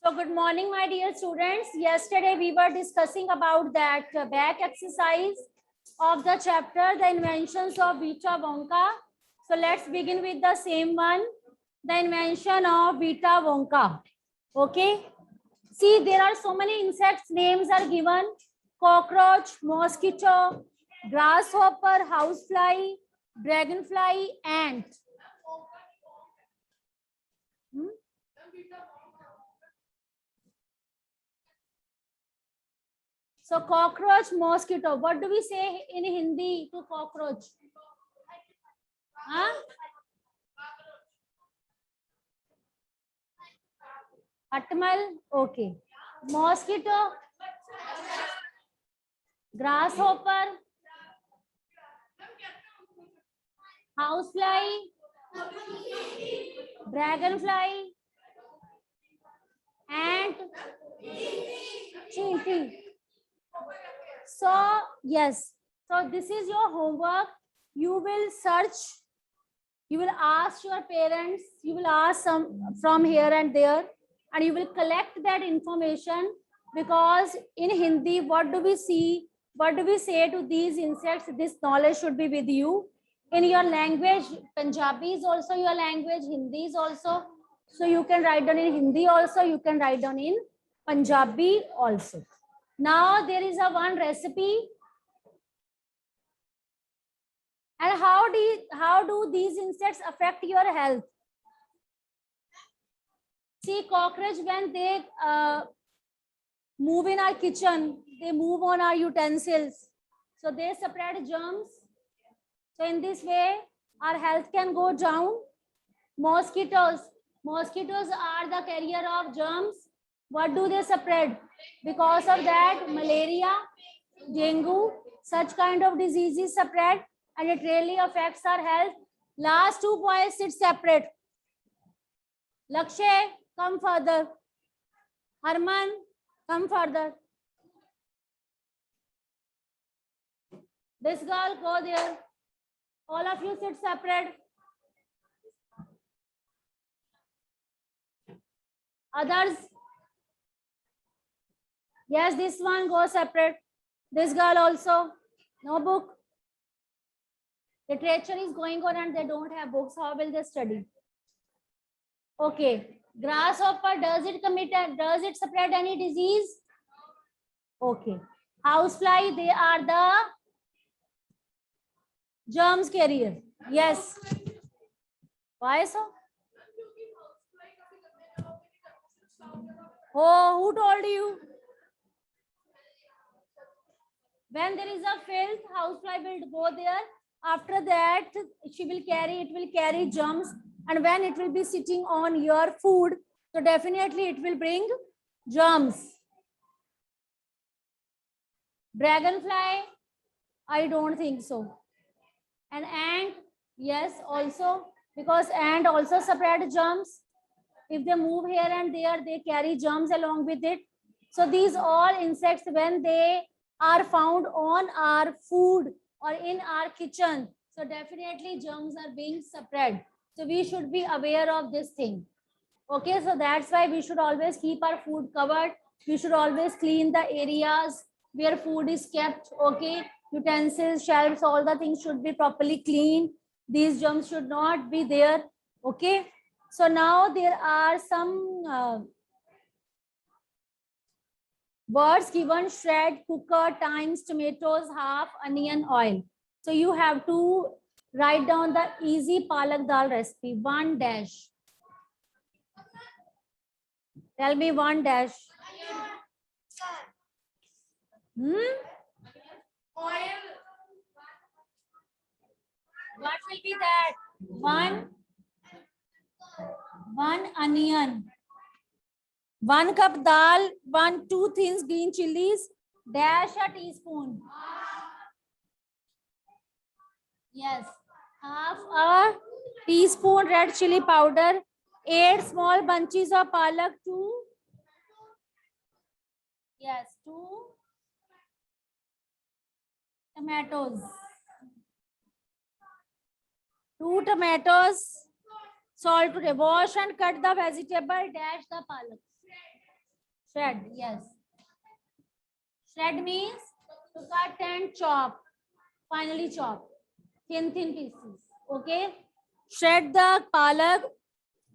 So good morning, my dear students. Yesterday we were discussing about that back exercise of the chapter, the inventions of Vita Wonka. So let's begin with the same one, the invention of Vita Wonka. Okay. See, there are so many insects. Names are given: cockroach, mosquito, grasshopper, housefly, dragonfly, ant. So cockroach, mosquito. What do we say in Hindi to cockroach? Huh? Atmal. Okay. Mosquito, grasshopper, housefly, dragonfly, ant, chimpanzee. So yes. So this is your homework. You will search. You will ask your parents. You will ask some from here and there, and you will collect that information, because in Hindi, what do we see? What do we say to these insects? This knowledge should be with you. In your language, Punjabi is also your language, Hindi is also. So you can write down in Hindi also, you can write down in Punjabi also. Now there is a one recipe. And how do these insects affect your health? See, cockroach, when they move in our kitchen, they move on our utensils. So they spread germs. So in this way, our health can go down. Mosquitoes are the carrier of germs. What do they spread? Because of that, malaria, dengue, such kind of diseases spread, and it really affects our health. Last 2 boys sit separate. Lakshay, come further. Harman, come further. This girl, go there. All of you sit separate. Others, yes, this one go separate. This girl also, no book. Literature is going on and they don't have books. How will they study? Okay. Grasshopper, does it spread any disease? Okay. Housefly, they are the germs carrier. Yes. Why so? Oh, who told you? When there is a filth, housefly will go there. After that, it will carry germs. And when it will be sitting on your food, so definitely it will bring germs. Dragonfly, I don't think so. And ant, yes, also, because ant also spread germs. If they move here and there, they carry germs along with it. So these all insects, when they are found on our food or in our kitchen, so definitely germs are being spread. So we should be aware of this thing. Okay, so that's why we should always keep our food covered. We should always clean the areas where food is kept. Okay, utensils, shelves, all the things should be properly cleaned. These germs should not be there. Okay, so now there are some words given: shred, cooker, times, tomatoes, half, onion, oil. So you have to write down the easy palak dal recipe. 1 dash. Tell me 1 dash. Oil. What will be that? One onion. 1 cup dal, 2 thin green chilies, dash a teaspoon. Yes. Half a teaspoon red chili powder, 8 small bunches of palak, 2. Yes, 2 tomatoes. 2 tomatoes. Salt to wash and cut the vegetable, dash the palak. Shred, yes. Shred means to cut and chop. Finally chop. Thin pieces. Okay. Shred the palak.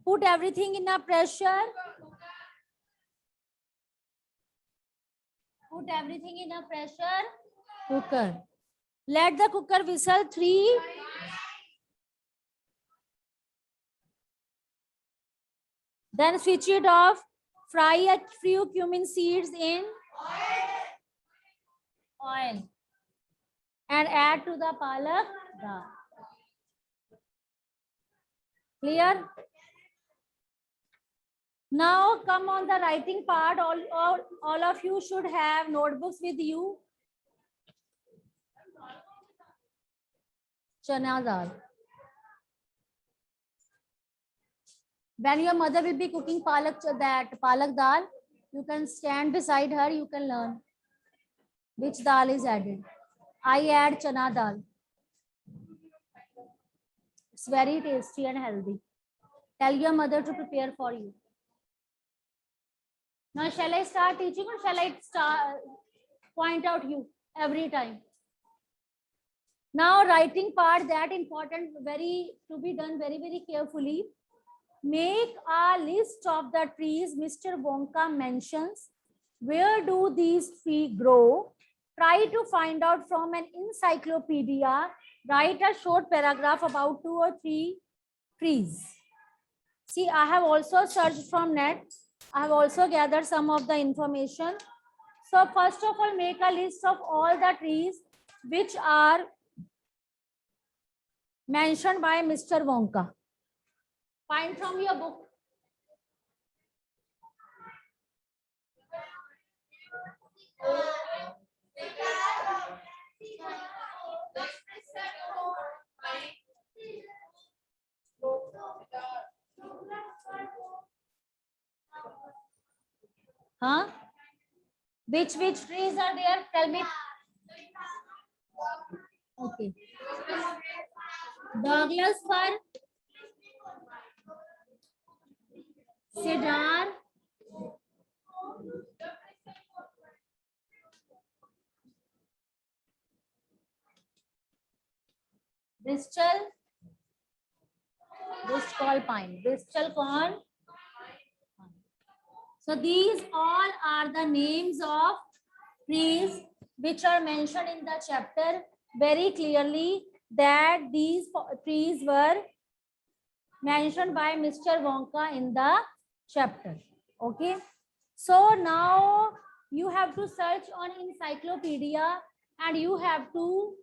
Put everything in a pressure. Put everything in a pressure cooker. Let the cooker whistle 3. Then switch it off. Fry a few cumin seeds in oil. And add to the palak dal. Clear? Now come on the writing part. All of you should have notebooks with you. Chana dal. When your mother will be cooking palak dal, you can stand beside her. You can learn which dal is added. I add chana dal. It's very tasty and healthy. Tell your mother to prepare for you. Now, shall I start teaching or shall I point out you every time? Now, writing part, that important, to be done very carefully. Make a list of the trees Mr. Wonka mentions. Where do these trees grow? Try to find out from an encyclopedia. Write a short paragraph about 2 or 3 trees. See, I have also searched from net. I have also gathered some of the information. So first of all, make a list of all the trees which are mentioned by Mr. Wonka. Find from your book. Huh? Which trees are there? Tell me. Okay. Douglas fir, cedar, Bristol, Bristol pine, Bristol corn. So these all are the names of trees which are mentioned in the chapter very clearly, that these trees were mentioned by Mr. Wonka in the chapter. Okay. So now you have to search on encyclopedia and you have to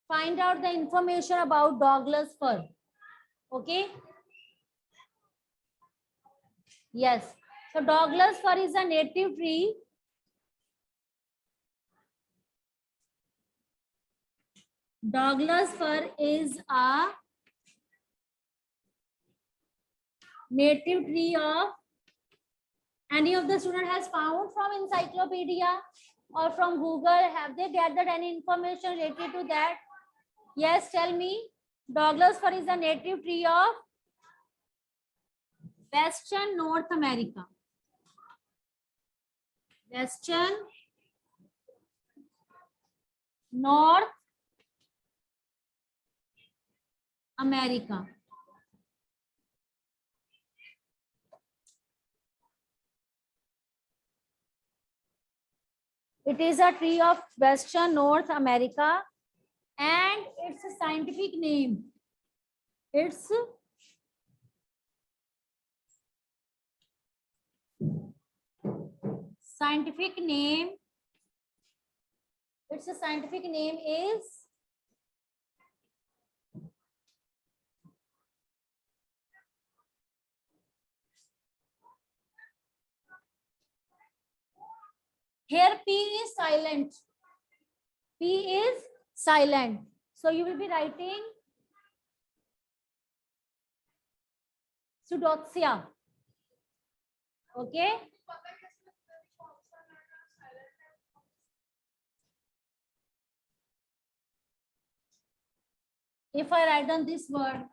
find out the information about Douglas fir. Okay. Yes. So Douglas fir is a native tree. Douglas fir is a native tree of, any of the student has found from encyclopedia or from Google? Have they gathered any information related to that? Yes, tell me. Douglas fir is a native tree of Western North America. Western North America. It is a tree of Western North America and its scientific name. Its scientific name is here P is silent. P is silent. So you will be writing Pseudoxia. Okay. If I write down this word,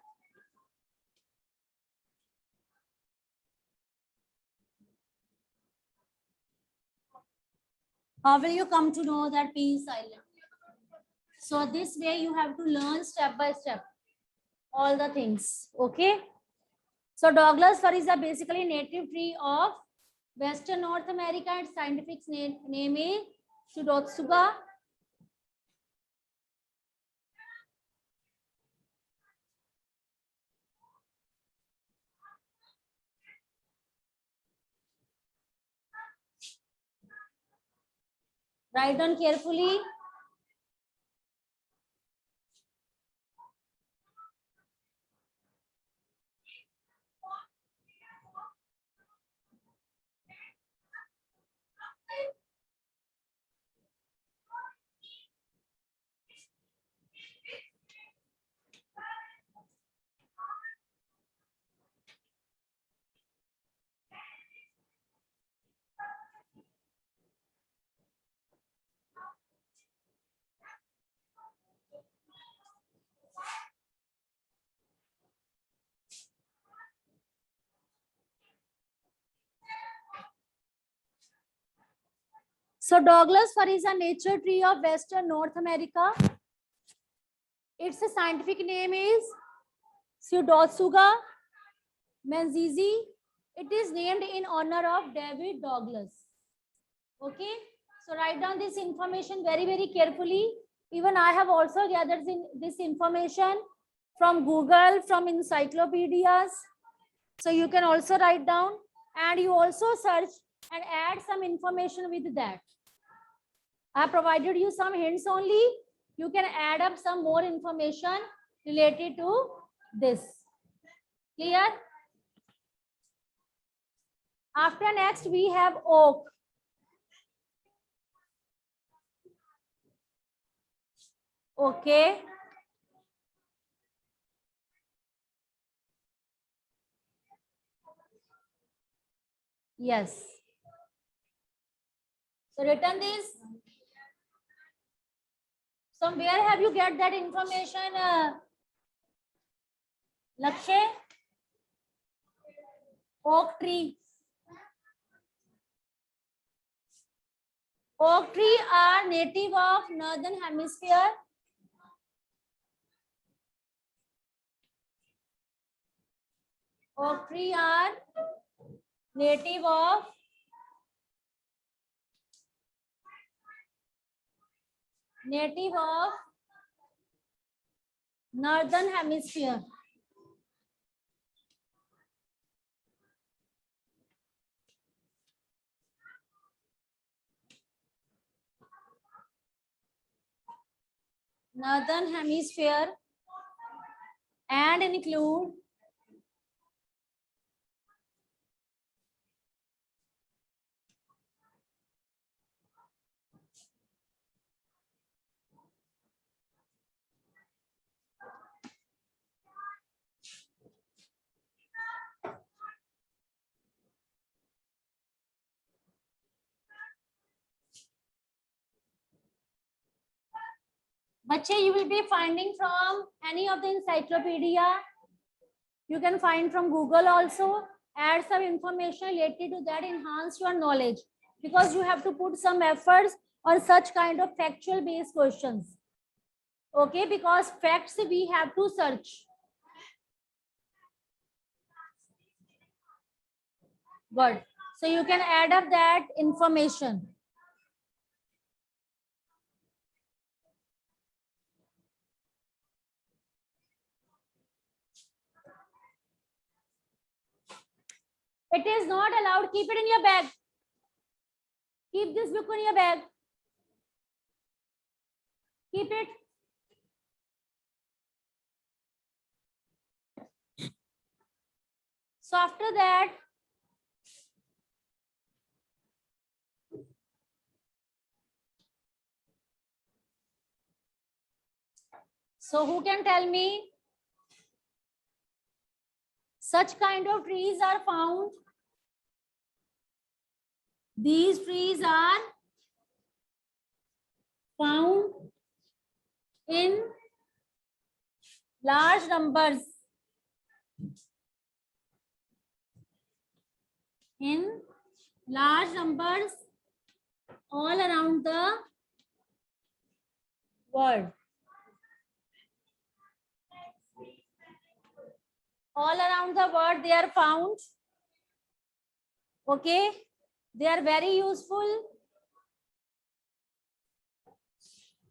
How will you come to know that P is silent? So this way you have to learn step by step all the things. Okay. So Douglas fir is a basically native tree of Western North America. Its scientific name is Pseudotsuga. Write down carefully. So Douglas fir is a nature tree of Western North America. Its scientific name is Pseudotsuga menzies. It is named in honor of David Douglas. Okay, so write down this information very carefully. Even I have also gathered this information from Google, from encyclopedias. So you can also write down, and you also search and add some information with that. I provided you some hints only. You can add up some more information related to this. Clear? After next, we have oak. Okay. Yes. So written this. So where have you get that information, Lakshay? Oak tree. Oak tree are native of Northern Hemisphere. Oak tree are native of Northern Hemisphere. Northern Hemisphere and include Bache, you will be finding from any of the encyclopedia. You can find from Google also. Add some information related to that, enhance your knowledge, because you have to put some efforts on such kind of factual based questions. Okay, because facts we have to search. Good. So you can add up that information. It is not allowed. Keep it in your bag. Keep this book in your bag. Keep it. So after that, so who can tell me such kind of trees are found? These trees are found in large numbers all around the world. All around the world they are found. Okay, they are very useful.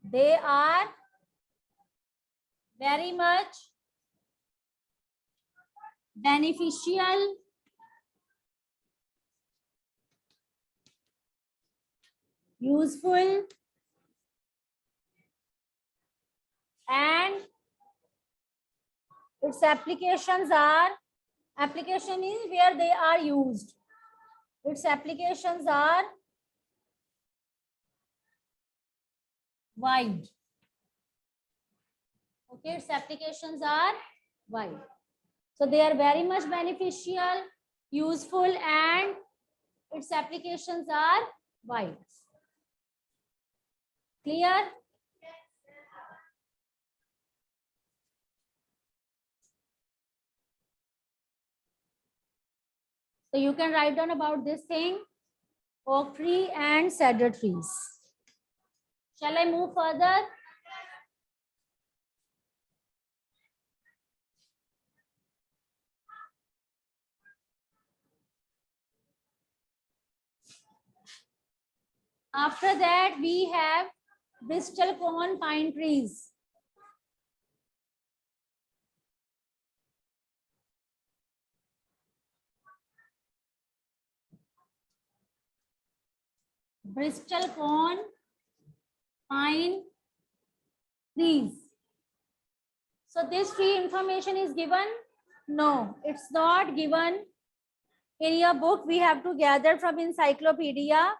They are very much beneficial, useful, and its application is where they are used. Its applications are wide. Okay, its applications are wide. So they are very much beneficial, useful, and its applications are wide. Clear? So you can write down about this thing, oak tree and cedar trees. Shall I move further? After that, we have bristlecone pine trees. Bristlecone pine trees. So this tree information is given? No, it's not given in your book. We have to gather from encyclopedia.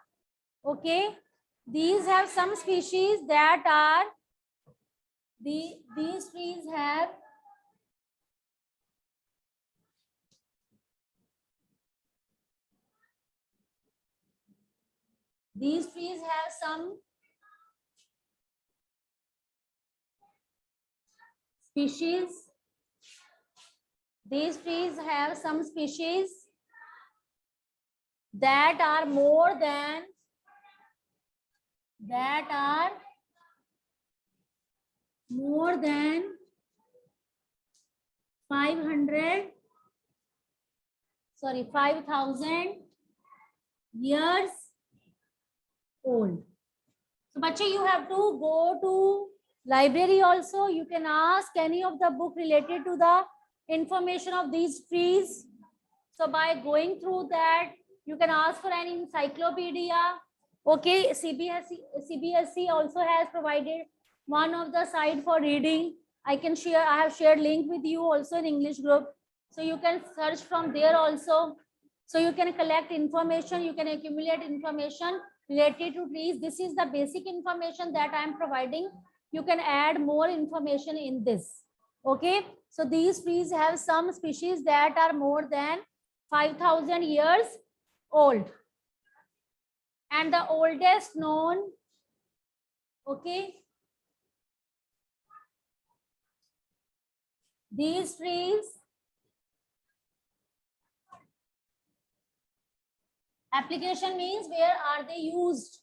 Okay, these have some species that are these trees have some species. These trees have some species that are more than 5,000 years old. So bache, you have to go to library also. You can ask any of the book related to the information of these trees. So by going through that, you can ask for an encyclopedia. Okay, CBSE also has provided one of the site for reading. I have shared link with you also in English group. So you can search from there also. So you can collect information, you can accumulate information related to trees. This is the basic information that I am providing. You can add more information in this. Okay, so these trees have some species that are more than 5,000 years old. And the oldest known, okay, these trees, application means where are they used.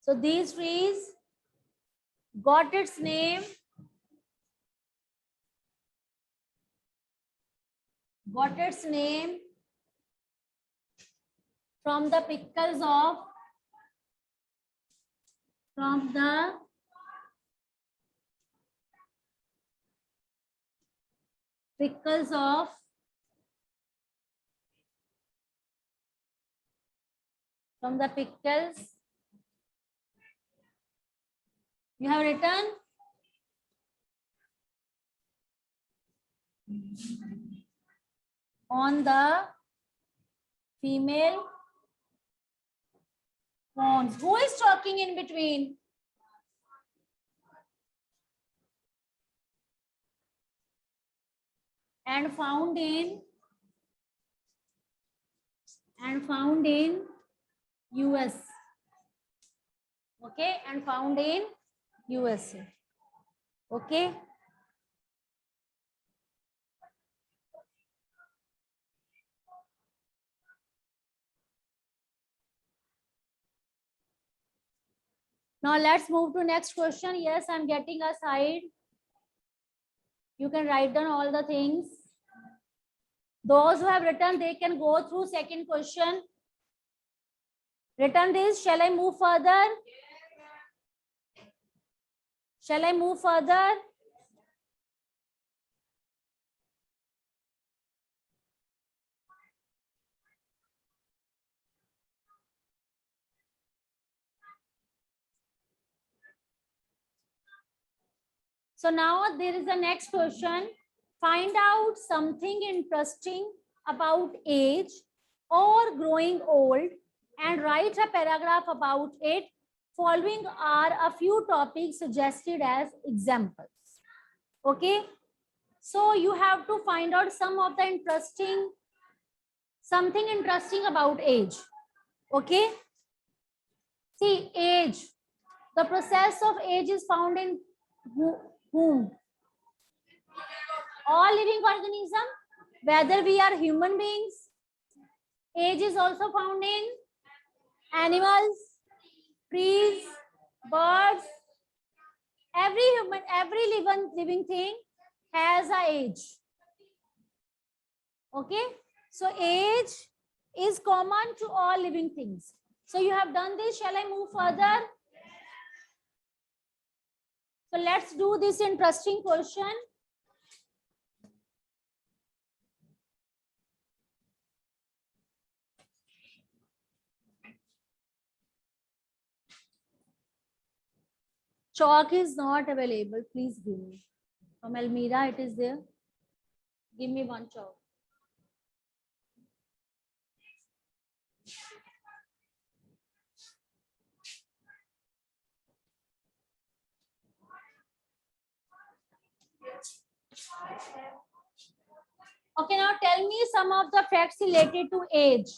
So these trees got its name from the pickles of you have written on the female cones. Who is talking in between? And found in US. Okay, and found in USA. Okay. Now let's move to next question. Yes, I'm getting a side. You can write down all the things. Those who have written, they can go through second question. Written this. Shall I move further? Shall I move further? So now there is the next question. Find out something interesting about age or growing old and write a paragraph about it. Following are a few topics suggested as examples. Okay. So you have to find out something interesting about age. Okay. See, age. The process of age is found in whom? All living organism, whether we are human beings. Age is also found in animals, trees, birds. Every living thing has a age. Okay, so age is common to all living things. So you have done this. Shall I move further? So let's do this interesting question. Chalk is not available. Please give me. From Almira, it is there. Give me one chalk. Okay, now tell me some of the facts related to age.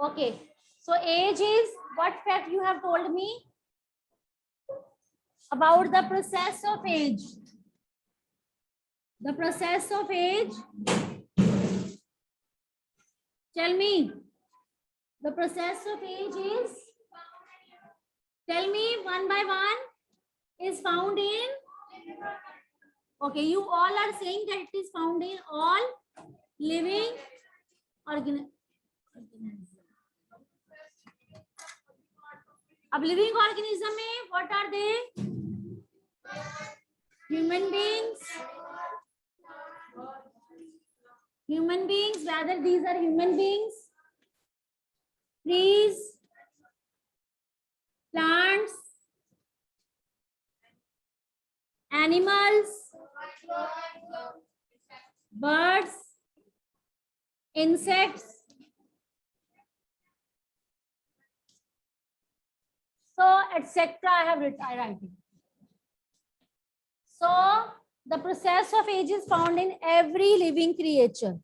Okay, so age is what fact you have told me about the process of age. The process of age. Tell me. The process of age is. Tell me one by one. Is found in. Okay, you all are saying that it is found in all living organisms. अब living organism में what are they? Human beings, whether these are human beings, trees, plants, animals, birds, insects. So, etc. I write it. So, the process of age is found in every living creature.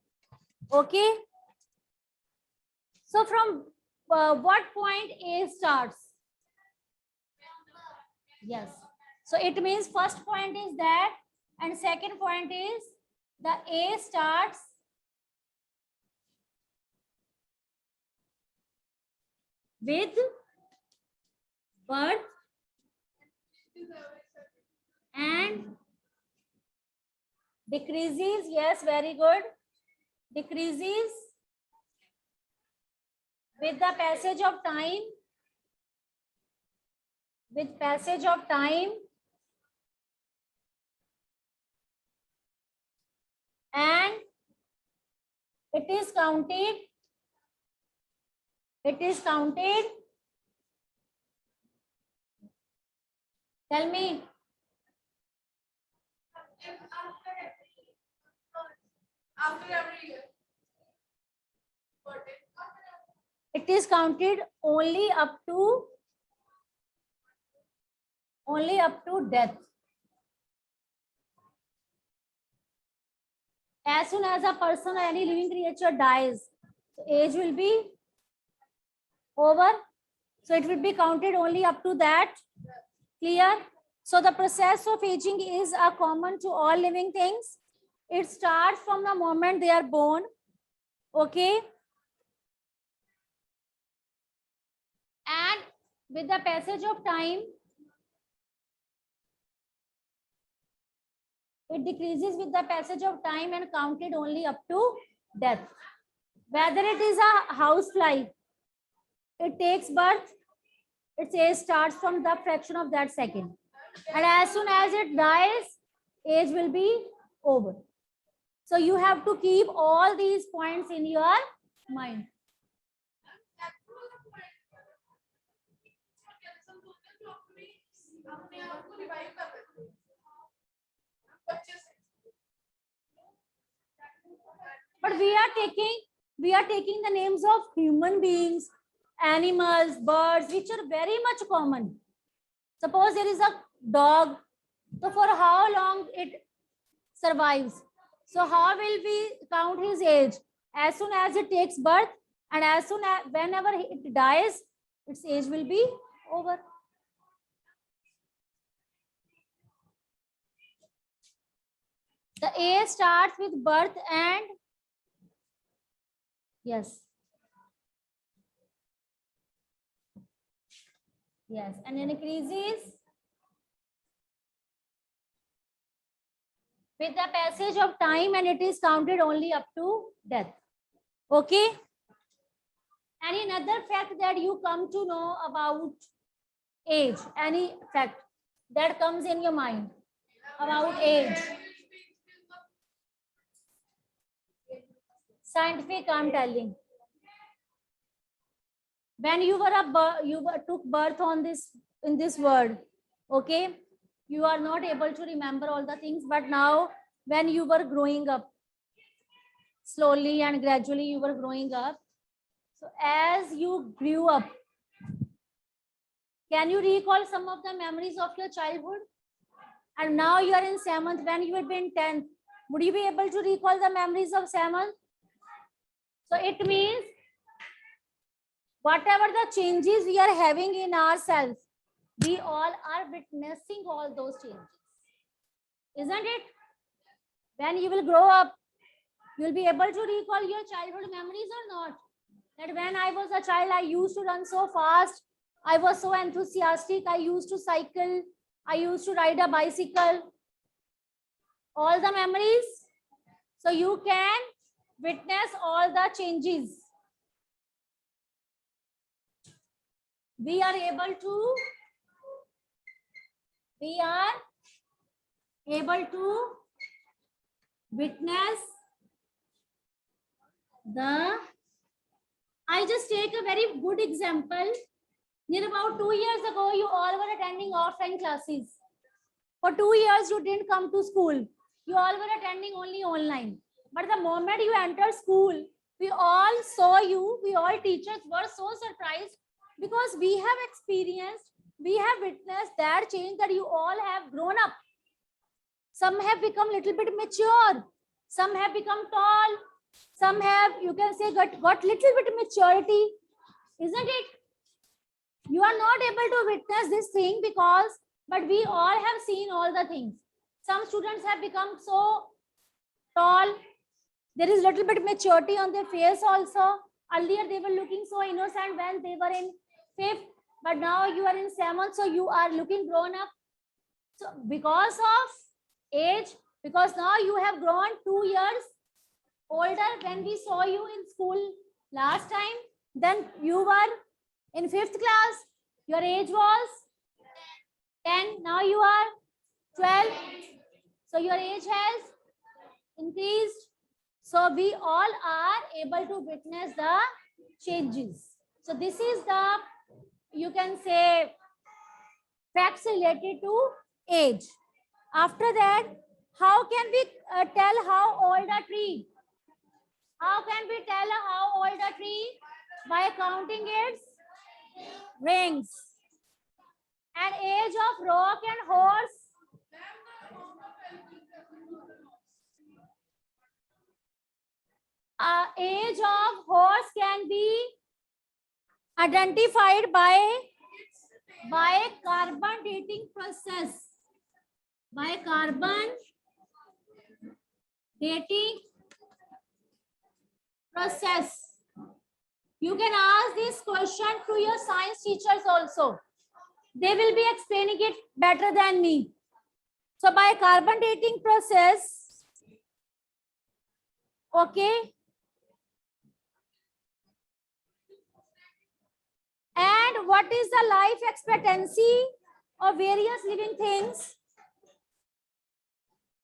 Okay. So, from what point A starts? Yes. So, it means first point is that, and second point is the A starts with birth and decreases. Yes, very good. Decreases with the passage of time. With passage of time. And it is counted. It is counted. Tell me. After every year. It is counted only up to death. As soon as a person or any living creature dies, age will be over. So it will be counted only up to that. Clear? So the process of aging is common to all living things. It starts from the moment they are born. Okay. And with the passage of time, it decreases with the passage of time and counted only up to death. Whether it is a housefly, it takes birth, its age starts from the fraction of that second. And as soon as it dies, age will be over. So you have to keep all these points in your mind. But we are taking the names of human beings, animals, birds, which are very much common. Suppose there is a dog, so for how long it survives? So how will we count his age? As soon as it takes birth, and as soon as whenever it dies, its age will be over. The age starts with birth and yes. Yes, and then increases with the passage of time, and it is counted only up to death. Okay. Any another fact that you come to know about age? Any fact that comes in your mind about age? Scientific, I'm telling. When you took birth on this in this world, okay, you are not able to remember all the things, but now when you were growing up, slowly and gradually you were growing up, so as you grew up, can you recall some of the memories of your childhood? And now you are in 7th, when you had been 10th, would you be able to recall the memories of 7th? So it means whatever the changes we are having in ourselves, we all are witnessing all those changes. Isn't it? When you will grow up, you will be able to recall your childhood memories or not? That when I was a child, I used to run so fast. I was so enthusiastic. I used to cycle. I used to ride a bicycle. All the memories. So you can witness all the changes. We are able to witness the, I just take a very good example. Near about 2 years ago, you all were attending offline classes. For 2 years, you didn't come to school. You all were attending only online. But the moment you entered school, we all saw you, we all teachers were so surprised because we have experienced, we have witnessed that change, that you all have grown up. Some have become a little bit mature. Some have become tall. Some have, you can say, got little bit maturity. Isn't it? You are not able to witness this thing because, but we all have seen all the things. Some students have become so tall. There is little bit maturity on their face also. Earlier they were looking so innocent when they were in 5th, but now you are in 7th, so you are looking grown up. So because of age, because now you have grown 2 years older when we saw you in school last time, then you were in 5th class, your age was 10, now you are 12. So your age has increased. So we all are able to witness the changes. So this is the, you can say, facts related to age. After that, how can we tell how old a tree? How can we tell how old a tree? By counting its rings. And age of rock and horse. Age of horse can be identified by carbon dating process. By carbon dating process. You can ask this question to your science teachers also. They will be explaining it better than me. So by carbon dating process, okay. And what is the life expectancy of various living things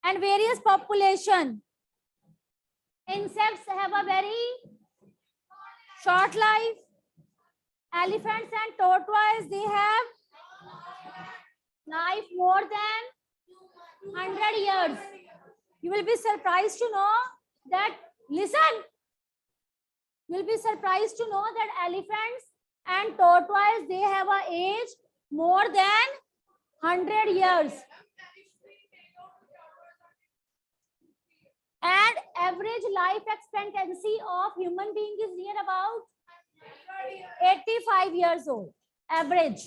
and various population? Insects have a very short life. Elephants and tortoise, they have life more than 100 years. You will be surprised to know that, listen, you will be surprised to know that elephants and tortoise, they have an age more than 100 years. And average life expectancy of human being is near about 85 years old, average.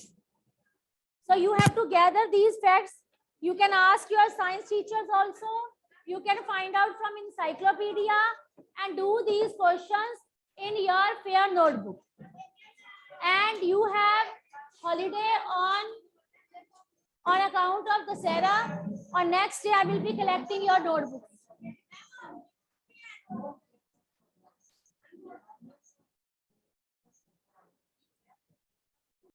So you have to gather these facts. You can ask your science teachers also. You can find out from encyclopedia and do these questions in your fair notebook. And you have holiday on account of the Dasera. On next day, I will be collecting your notebooks.